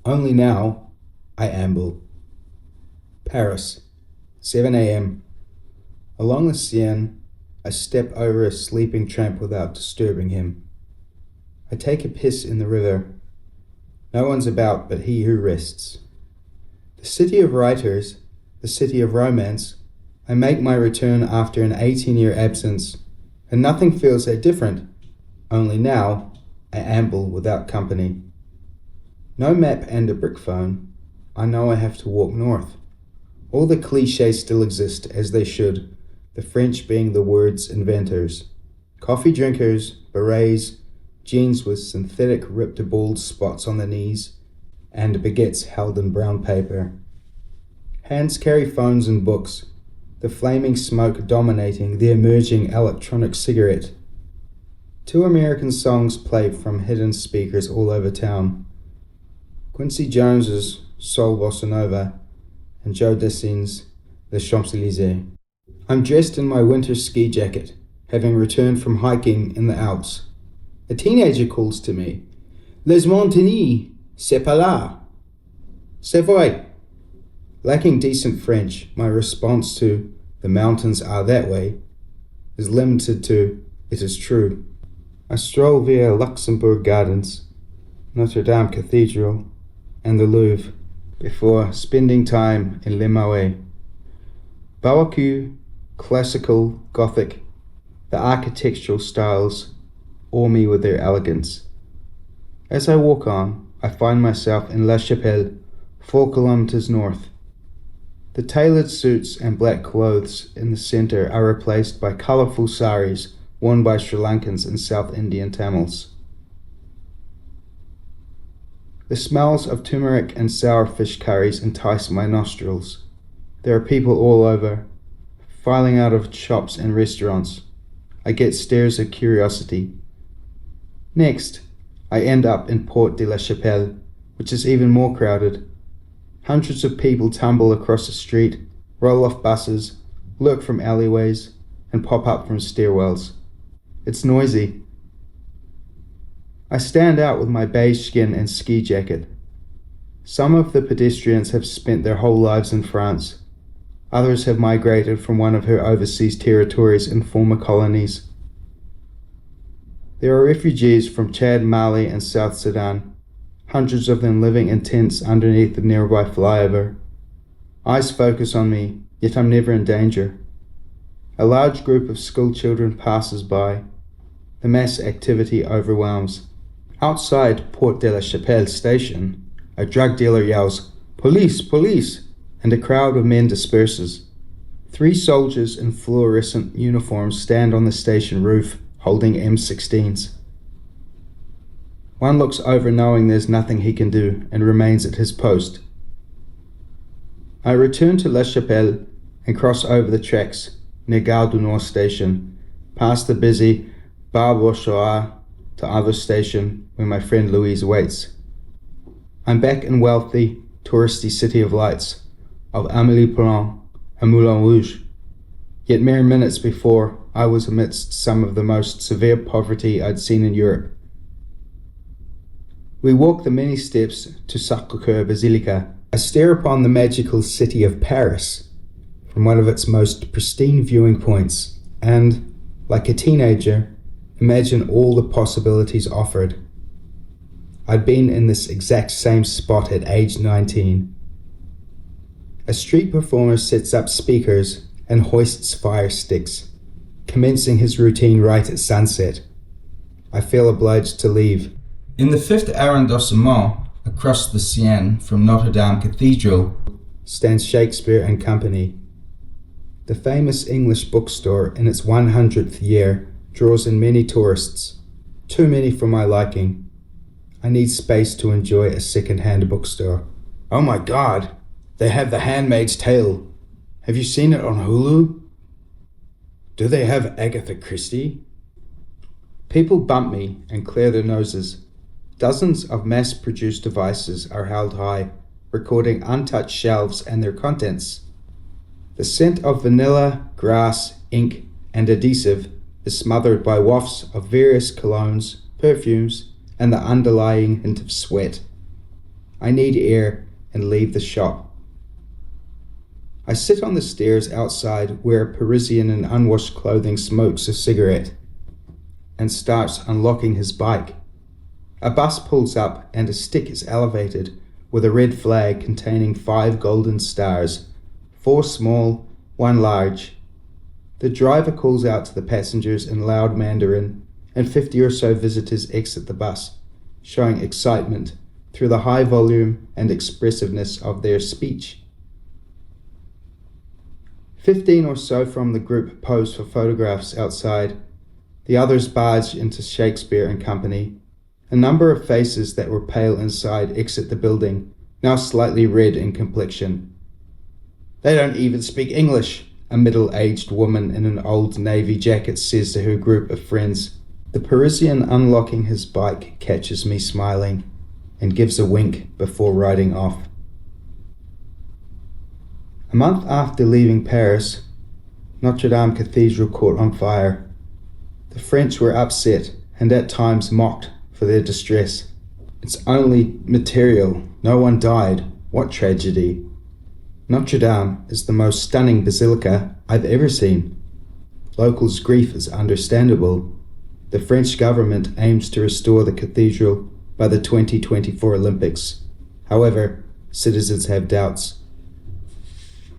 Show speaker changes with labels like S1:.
S1: Only now I amble. Paris, 7 a.m. Along the Seine, I step over a sleeping tramp without disturbing him. I take a piss in the river. No one's about but he who rests. The city of writers, the city of romance, I make my return after an 18-year absence, and nothing feels that different. Only now I amble without company. No map and a brick phone, I know I have to walk north. All the clichés still exist as they should, the French being the word's inventors. Coffee drinkers, berets, jeans with synthetic ripped bald spots on the knees, and baguettes held in brown paper. Hands carry phones and books, the flaming smoke dominating the emerging electronic cigarette. 2 American songs play from hidden speakers all over town. Quincy Jones's Soul Bossa Nova and Joe Dassin's Les Champs-Élysées. I'm dressed in my winter ski jacket, having returned from hiking in the Alps. A teenager calls to me, Les montagnes, c'est pas là. C'est vrai. Lacking decent French, my response to the mountains are that way is limited to it is true. I stroll via Luxembourg Gardens, Notre Dame Cathedral, and the Louvre before spending time in Le Marais. Baroque, classical, Gothic, the architectural styles awe me with their elegance. As I walk on, I find myself in La Chapelle, 4 kilometers north. The tailored suits and black clothes in the center are replaced by colorful saris worn by Sri Lankans and South Indian Tamils. The smells of turmeric and sour fish curries entice my nostrils. There are people all over, filing out of shops and restaurants. I get stares of curiosity. Next, I end up in Porte de la Chapelle, which is even more crowded. Hundreds of people tumble across the street, roll off buses, lurk from alleyways, and pop up from stairwells. It's noisy. I stand out with my beige skin and ski jacket. Some of the pedestrians have spent their whole lives in France. Others have migrated from one of her overseas territories and former colonies. There are refugees from Chad, Mali, and South Sudan, hundreds of them living in tents underneath the nearby flyover. Eyes focus on me, yet I'm never in danger. A large group of school children passes by. The mass activity overwhelms. Outside Porte de la Chapelle station, a drug dealer yells, "Police, police!" and a crowd of men disperses. 3 soldiers in fluorescent uniforms stand on the station roof, holding M16s. One looks over knowing there's nothing he can do and remains at his post. I return to La Chapelle and cross over the tracks near Gare du Nord station, past the busy Bar Bourgeois to other station where my friend Louise waits. I'm back in wealthy, touristy city of lights, of Amélie-Poulain and Moulin Rouge. Yet mere minutes before, I was amidst some of the most severe poverty I'd seen in Europe. We walk the many steps to Sacré-Cœur Basilica. I stare upon the magical city of Paris from one of its most pristine viewing points and, like a teenager, imagine all the possibilities offered. I'd been in this exact same spot at age 19. A street performer sets up speakers and hoists fire sticks, commencing his routine right at sunset. I feel obliged to leave. In the 5th arrondissement, across the Seine from Notre Dame Cathedral, stands Shakespeare and Company. The famous English bookstore in its 100th year draws in many tourists, too many for my liking. I need space to enjoy a second-hand bookstore. Oh my God, they have The Handmaid's Tale. Have you seen it on Hulu? Do they have Agatha Christie? People bump me and clear their noses. Dozens of mass-produced devices are held high, recording untouched shelves and their contents. The scent of vanilla, grass, ink, and adhesive is smothered by wafts of various colognes, perfumes, and the underlying hint of sweat. I need air and leave the shop. I sit on the stairs outside where a Parisian in unwashed clothing smokes a cigarette and starts unlocking his bike. A bus pulls up and a stick is elevated with a red flag containing 5 golden stars, 4 small, 1 large. The driver calls out to the passengers in loud Mandarin, and 50 or so visitors exit the bus, showing excitement through the high volume and expressiveness of their speech. 15 or so from the group pose for photographs outside. The others barge into Shakespeare and Company. A number of faces that were pale inside exit the building, now slightly red in complexion. "They don't even speak English," a middle-aged woman in an old navy jacket says to her group of friends. The Parisian unlocking his bike catches me smiling and gives a wink before riding off. A month after leaving Paris, Notre Dame Cathedral caught on fire. The French were upset and at times mocked for their distress. "It's only material. No one died. What tragedy." Notre Dame is the most stunning basilica I've ever seen. Locals' grief is understandable. The French government aims to restore the cathedral by the 2024 Olympics. However, citizens have doubts.